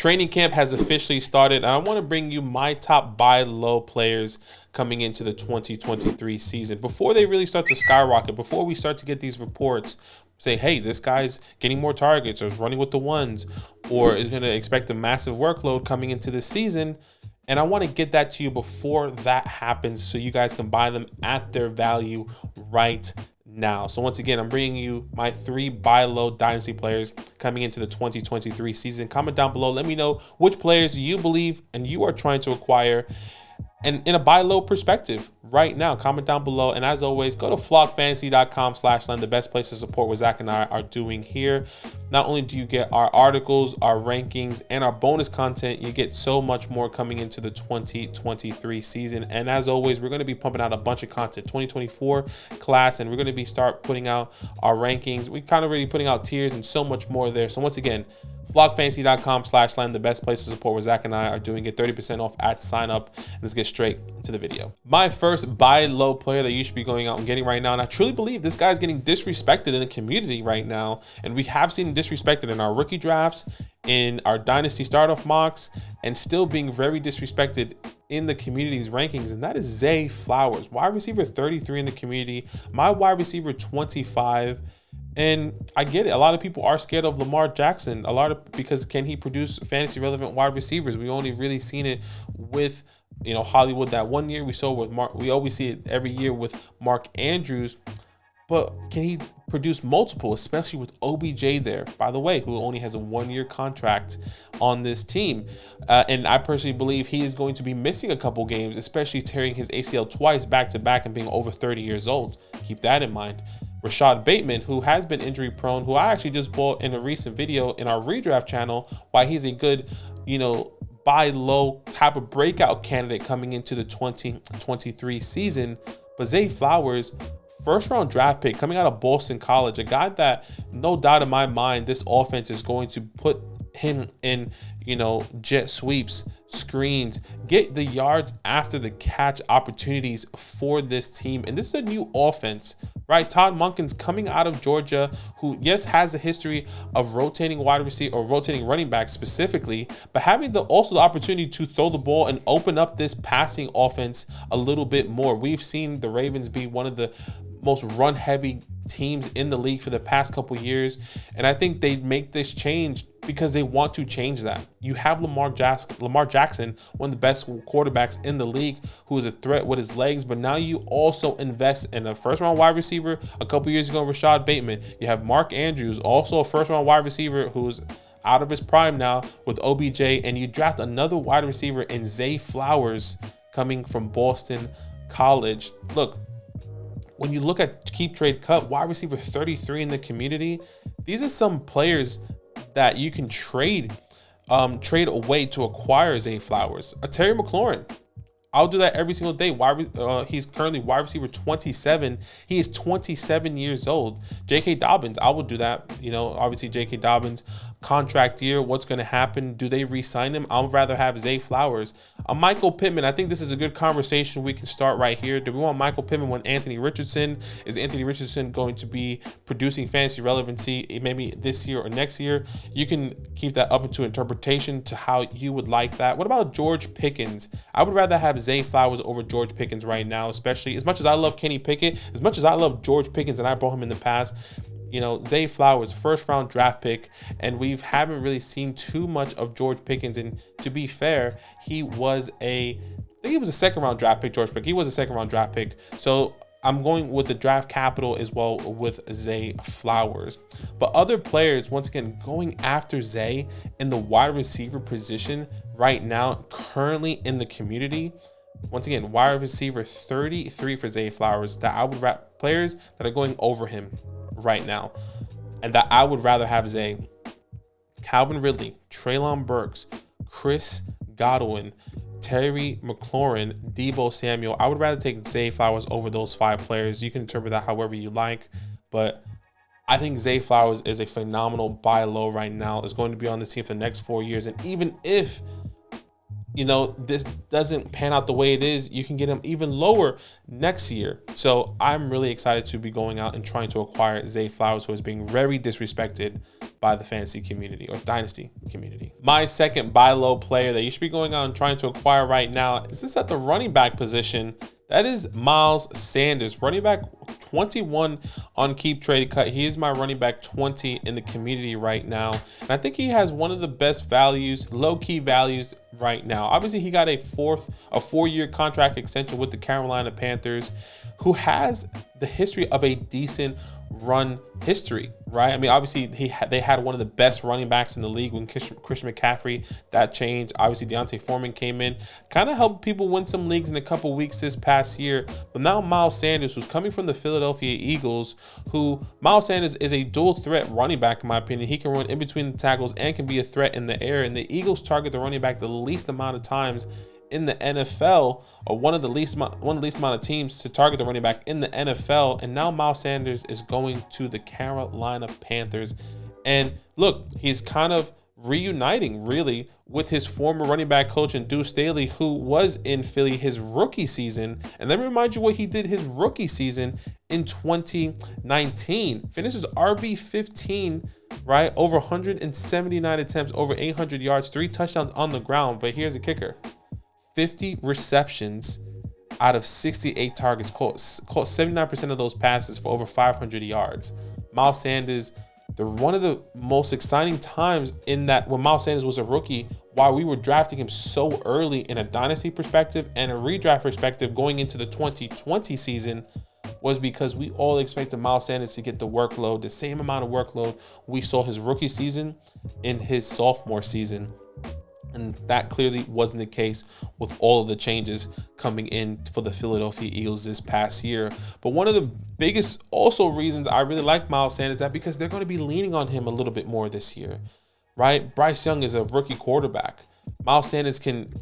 Training camp has officially started, and I want to bring you my top buy low players coming into the 2023 season before they really start to skyrocket, before we start to get these reports say, hey, this guy's getting more targets or is running with the ones or is going to expect a massive workload coming into this season. And I want to get that to you before that happens so you guys can buy them at their value right now. So once again, I'm bringing you my 3 buy low dynasty players coming into the 2023 season. Comment down below. Let me know which players you believe and you are trying to acquire and in a buy low perspective right now. Comment down below. And as always, go to flockfantasy.com/len, the best place to support what Zach and I are doing here. Not only do you get our articles, our rankings, and our bonus content, you get so much more coming into the 2023 season. And as always, we're going to be pumping out a bunch of content, 2024 class, and we're going to be start putting out our rankings. We kind of really putting out tiers and so much more there. So once again, flockfantasy.com/len, the best place to support what Zach and I are doing. Get 30% off at sign up. And let's get straight into the video. My first buy low player that you should be going out and getting right now, and I truly believe this guy's getting disrespected in the community right now, and we have seen him disrespected in our rookie drafts, in our dynasty start-off mocks, and still being very disrespected in the community's rankings, and that is Zay Flowers, wide receiver 33 in the community, my wide receiver 25. And I get it. A lot of people are scared of Lamar Jackson. Because can he produce fantasy relevant wide receivers? We only really seen it with, Hollywood that one year. We saw with Mark. We always see it every year with Mark Andrews. But can he produce multiple, especially with OBJ there, by the way, who only has a 1-year contract on this team? And I personally believe he is going to be missing a couple games, especially tearing his ACL twice back to back and being over 30 years old. Keep that in mind. Rashad Bateman, who has been injury prone, who I actually just bought in a recent video in our redraft channel, why he's a good, buy low type of breakout candidate coming into the 2023 season. But Zay Flowers, first round draft pick coming out of Boston College, a guy that no doubt in my mind, this offense is going to put him in, jet sweeps, screens, get the yards after the catch opportunities for this team. And this is a new offense, right? Todd Monken's coming out of Georgia, who, yes, has a history of rotating wide receiver or rotating running backs specifically, but having also the opportunity to throw the ball and open up this passing offense a little bit more. We've seen the Ravens be one of the most run heavy teams in the league for the past couple years. And I think they make this change because they want to change that. You have Lamar Jackson, one of the best quarterbacks in the league, who is a threat with his legs, but now you also invest in a first round wide receiver. A couple years ago, Rashad Bateman. You have Mark Andrews, also a first round wide receiver who's out of his prime now with OBJ, and you draft another wide receiver in Zay Flowers coming from Boston College. Look, when you look at Keep Trade Cut, wide receiver 33 in the community, these are some players that you can trade away to acquire Zay Flowers. A Terry McLaurin, I'll do that every single day. He's currently wide receiver 27. He is 27 years old. J.K. Dobbins, I will do that. Obviously J.K. Dobbins, contract year, what's going to happen? Do they re-sign him? I would rather have Zay Flowers. Michael Pittman, I think this is a good conversation we can start right here. Do we want Michael Pittman when Anthony Richardson? Is Anthony Richardson going to be producing fantasy relevancy maybe this year or next year? You can keep that up into interpretation to how you would like that. What about George Pickens? I would rather have Zay Flowers over George Pickens right now, especially as much as I love Kenny Pickett, as much as I love George Pickens and I brought him in the past. Zay Flowers, first round draft pick, and we haven't really seen too much of George Pickens. And to be fair, he was a second round draft pick, George Pickens. He was a second round draft pick. So I'm going with the draft capital as well with Zay Flowers. But other players, once again, going after Zay in the wide receiver position right now, currently in the community. Once again, wide receiver 33 for Zay Flowers, that I would players that are going over him right now and that I would rather have Zay: Calvin Ridley, Treylon Burks, Chris Godwin, Terry McLaurin, Deebo Samuel. I would rather take Zay Flowers over those 5 players. You can interpret that however you like, but I think Zay Flowers is a phenomenal buy low right now. Is going to be on this team for the next 4 years. And even if this doesn't pan out the way it is, you can get him even lower next year. So I'm really excited to be going out and trying to acquire Zay Flowers, who is being very disrespected by the fantasy community or dynasty community. My second buy low player that you should be going out and trying to acquire right now is this at the running back position. That is Miles Sanders, running back 21 on Keep Trade Cut. He is my running back 20 in the community right now. And I think he has one of the best values, low-key values right now. Obviously, he got a 4-year contract extension with the Carolina Panthers, who has the history of a decent run history, right? I mean, obviously they had one of the best running backs in the league when Christian McCaffrey. That changed. Obviously, Deontay Foreman came in, kind of helped people win some leagues in a couple weeks this past year. But now Miles Sanders, who's coming from the Philadelphia Eagles, Miles Sanders is a dual threat running back, in my opinion. He can run in between the tackles and can be a threat in the air. And the Eagles target the running back the least amount of times in the NFL, or one of the least amount of teams to target the running back in the NFL. And now Miles Sanders is going to the Carolina Panthers. And look, he's kind of reuniting really with his former running back coach and Deuce Staley, who was in Philly his rookie season. And let me remind you what he did his rookie season in 2019. Finishes RB15, right? Over 179 attempts, over 800 yards, 3 touchdowns on the ground. But here's the kicker. 50 receptions out of 68 targets, caught 79% of those passes for over 500 yards. Miles Sanders, one of the most exciting times in that when Miles Sanders was a rookie, while we were drafting him so early in a dynasty perspective and a redraft perspective going into the 2020 season, was because we all expected Miles Sanders to get the same amount of workload we saw his rookie season in his sophomore season. And that clearly wasn't the case with all of the changes coming in for the Philadelphia Eagles this past year. But one of the biggest also reasons I really like Miles Sanders is that because they're going to be leaning on him a little bit more this year, right? Bryce Young is a rookie quarterback. Miles Sanders can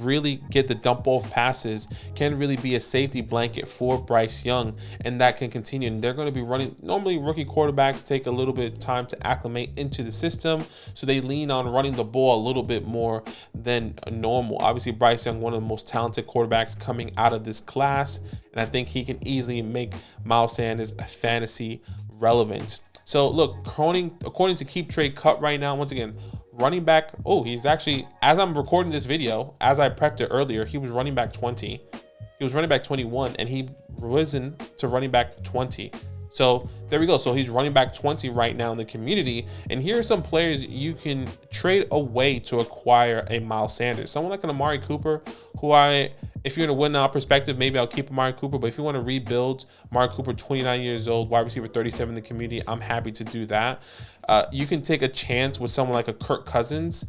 really get the dump off passes, can really be a safety blanket for Bryce Young, and that can continue. And they're going to be running. Normally, rookie quarterbacks take a little bit of time to acclimate into the system, so they lean on running the ball a little bit more than normal. Obviously, Bryce Young, one of the most talented quarterbacks coming out of this class, and I think he can easily make Miles Sanders a fantasy relevant. So look, according to Keep Trade Cut right now, once again, running back, he's actually, as I'm recording this video, as I prepped it earlier, he was running back 20. He was running back 21, and he risen to running back 20. So there we go. So he's running back 20 right now in the community. And here are some players you can trade away to acquire a Miles Sanders. Someone like an Amari Cooper, if you're in a win now perspective, maybe I'll keep Amari Cooper. But if you want to rebuild, Amari Cooper, 29 years old, wide receiver 37 in the community, I'm happy to do that. You can take a chance with someone like a Kirk Cousins.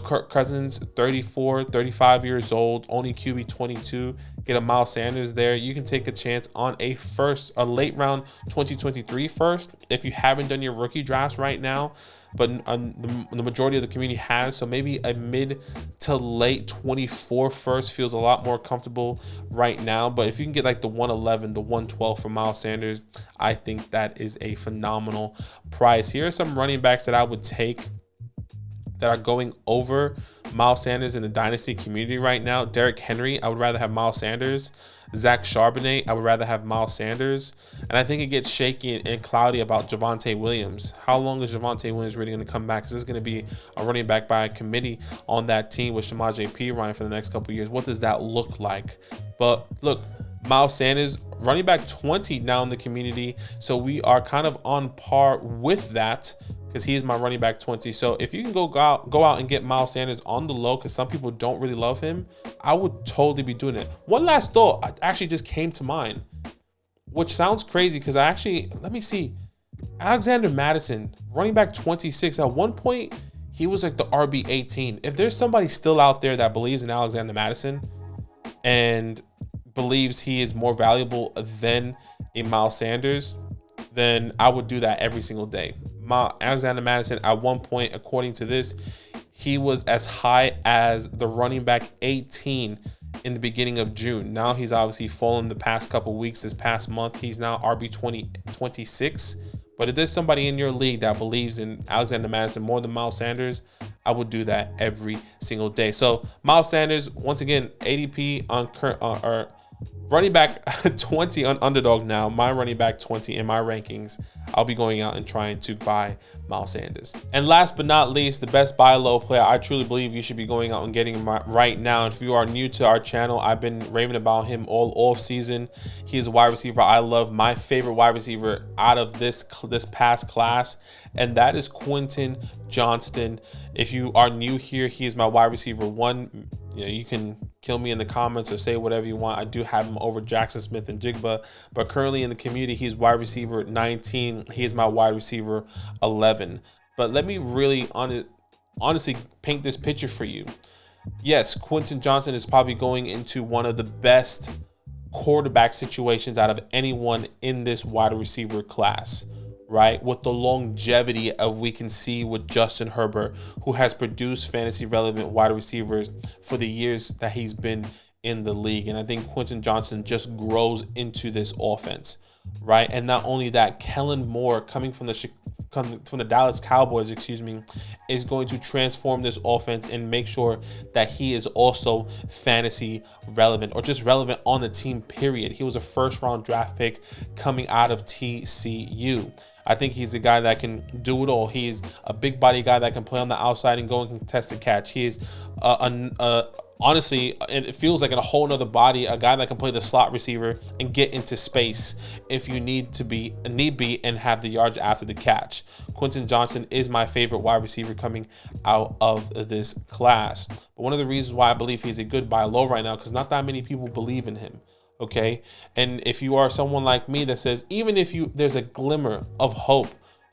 Kirk Cousins, 34, 35 years old, only QB 22. Get a Miles Sanders there. You can take a chance on a late round 2023 first if you haven't done your rookie drafts right now. But the majority of the community has. So maybe a mid to late 24 first feels a lot more comfortable right now. But if you can get like the 111, the 112 for Miles Sanders, I think that is a phenomenal price. Here are some running backs that I would take that are going over Miles Sanders in the dynasty community right now. Derrick Henry, I would rather have Miles Sanders. Zach Charbonnet, I would rather have Miles Sanders. And I think it gets shaky and cloudy about Javonte Williams. How long is Javonte Williams really going to come back? Is this going to be a running back by a committee on that team with Samaje Perine for the next couple of years? What does that look like? But look, Miles Sanders, running back 20 now in the community. So we are kind of on par with that, because he is my running back 20. So if you can go out and get Miles Sanders on the low, because some people don't really love him, I would totally be doing it. One last thought actually just came to mind, which sounds crazy because let me see. Alexander Mattison, running back 26. At one point, he was like the RB 18. If there's somebody still out there that believes in Alexander Mattison and believes he is more valuable than a Miles Sanders, then I would do that every single day. Alexander Mattison, at one point, according to this, he was as high as the running back 18 in the beginning of June. Now he's obviously fallen the past couple weeks. This past month, he's now RB 26. But if there's somebody in your league that believes in Alexander Mattison more than Miles Sanders, I would do that every single day. So Miles Sanders, once again, ADP on current or running back 20 on Underdog now. My running back 20 in my rankings. I'll be going out and trying to buy Miles Sanders. And last but not least, the best buy low player I truly believe you should be going out and getting him right now. If you are new to our channel, I've been raving about him all off season. He is a wide receiver I love. My favorite wide receiver out of this past class, and that is Quentin Johnston. If you are new here, he is my wide receiver 1. You can kill me in the comments or say whatever you want. I do have him over Jackson Smith and Jigba, but currently in the community, he's wide receiver 19. He is my wide receiver 11. But let me really honestly paint this picture for you. Yes, Quentin Johnston is probably going into one of the best quarterback situations out of anyone in this wide receiver class, right? With the longevity of we can see with Justin Herbert, who has produced fantasy relevant wide receivers for the years that he's been in the league. And I think Quentin Johnston just grows into this offense, right? And not only that, Kellen Moore coming from the Dallas Cowboys, is going to transform this offense and make sure that he is also fantasy relevant, or just relevant on the team, period. He was a first-round draft pick coming out of TCU. I think he's a guy that can do it all. He's a big body guy that can play on the outside and go and contest the catch. He is honestly, it feels like in a whole nother body, a guy that can play the slot receiver and get into space if you need be and have the yards after the catch. Quentin Johnston is my favorite wide receiver coming out of this class. But one of the reasons why I believe he's a good buy low right now, because not that many people believe in him. Okay, and if you are someone like me that says even if there's a glimmer of hope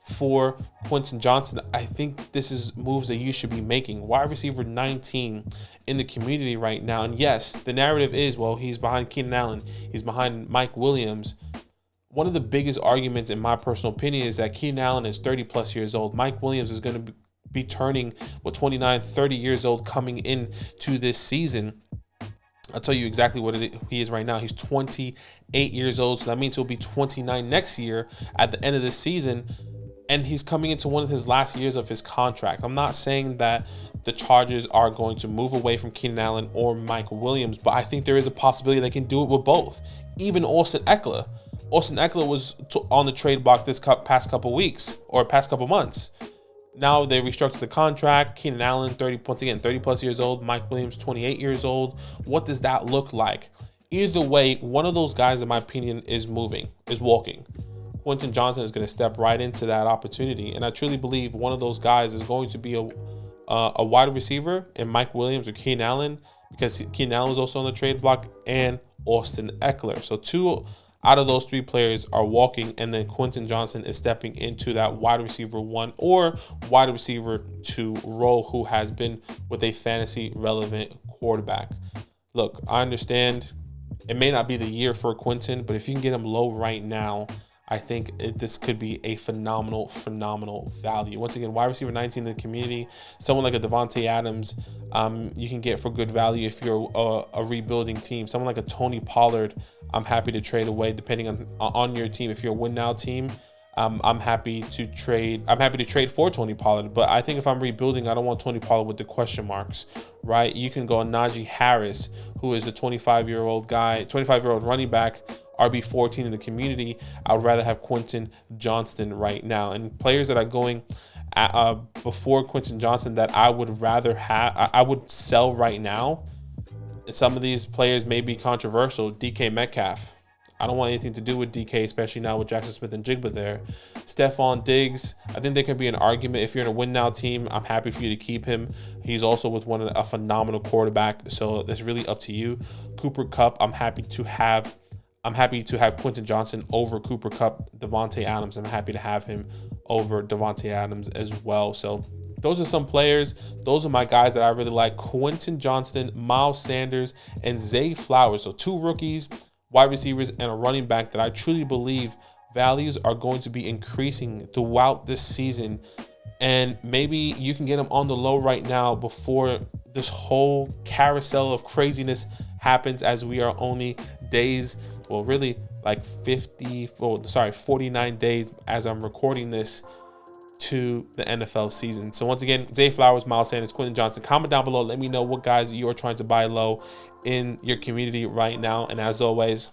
for Quentin Johnston, I think this is moves that you should be making. Wide receiver 19 in the community right now, and yes, the narrative is, well, he's behind Keenan Allen, he's behind Mike Williams. One of the biggest arguments, in my personal opinion, is that Keenan Allen is 30 plus years old. Mike Williams is going to be turning 29, 30 years old coming into this season. I'll tell you exactly what he is right now. He's 28 years old, so that means he'll be 29 next year at the end of this season, and he's coming into one of his last years of his contract. I'm not saying that the Chargers are going to move away from Keenan Allen or Mike Williams, but I think there is a possibility they can do it with both. Even Austin Eckler. Austin Eckler was on the trade block this past couple weeks or past couple months. Now they restructured the contract. Keenan Allen, 30 plus years old. Mike Williams, 28 years old. What does that look like? Either way, one of those guys, in my opinion, is walking. Quentin Johnston is going to step right into that opportunity. And I truly believe one of those guys is going to be a wide receiver in Mike Williams or Keenan Allen, because Keenan Allen was also on the trade block, and Austin Eckler. So 2 out of those 3 players are walking, and then Quentin Johnston is stepping into that wide receiver 1 or wide receiver 2 role, who has been with a fantasy relevant quarterback. Look, I understand it may not be the year for Quentin, but if you can get him low right now, I think this could be a phenomenal value. Once again, wide receiver 19 in the community, someone like a Davante Adams, you can get for good value if you're a rebuilding team. Someone like a Tony Pollard, I'm happy to trade away depending on your team. If you're a win now team, I'm happy to trade for Tony Pollard. But I think if I'm rebuilding, I don't want Tony Pollard with the question marks, right? You can go Najee Harris, who is a 25-year-old running back, RB14 in the community. I would rather have Quentin Johnston right now. And players that are going before Quentin Johnston that I would rather have, I would sell right now. Some of these players may be controversial. DK Metcalf. I don't want anything to do with DK, especially now with Jackson Smith and Jigba there. Stephon Diggs, I think there could be an argument. If you're in a win now team, I'm happy for you to keep him. He's also with a phenomenal quarterback, so it's really up to you. Cooper Kupp, I'm happy to have Quentin Johnston over Cooper Kupp. Davante Adams, I'm happy to have him over Davante Adams as well. So those are some players. Those are my guys that I really like. Quentin Johnston, Miles Sanders, and Zay Flowers. So 2 rookies, wide receivers, and a running back that I truly believe values are going to be increasing throughout this season. And maybe you can get them on the low right now before this whole carousel of craziness happens, as we are only days, well, really like 49 days as I'm recording this to the NFL season. So once again, Zay Flowers, Miles Sanders, Quentin Johnson. Comment down below. Let me know what guys you're trying to buy low in your community right now. And as always,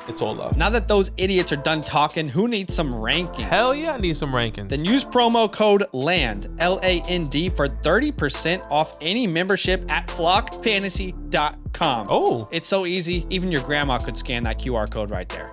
it's all love. Now that those idiots are done talking, who needs some rankings? Hell yeah, I need some rankings. Then use promo code LAND, L-A-N-D, for 30% off any membership at flockfantasy.com. Oh. It's so easy, even your grandma could scan that QR code right there.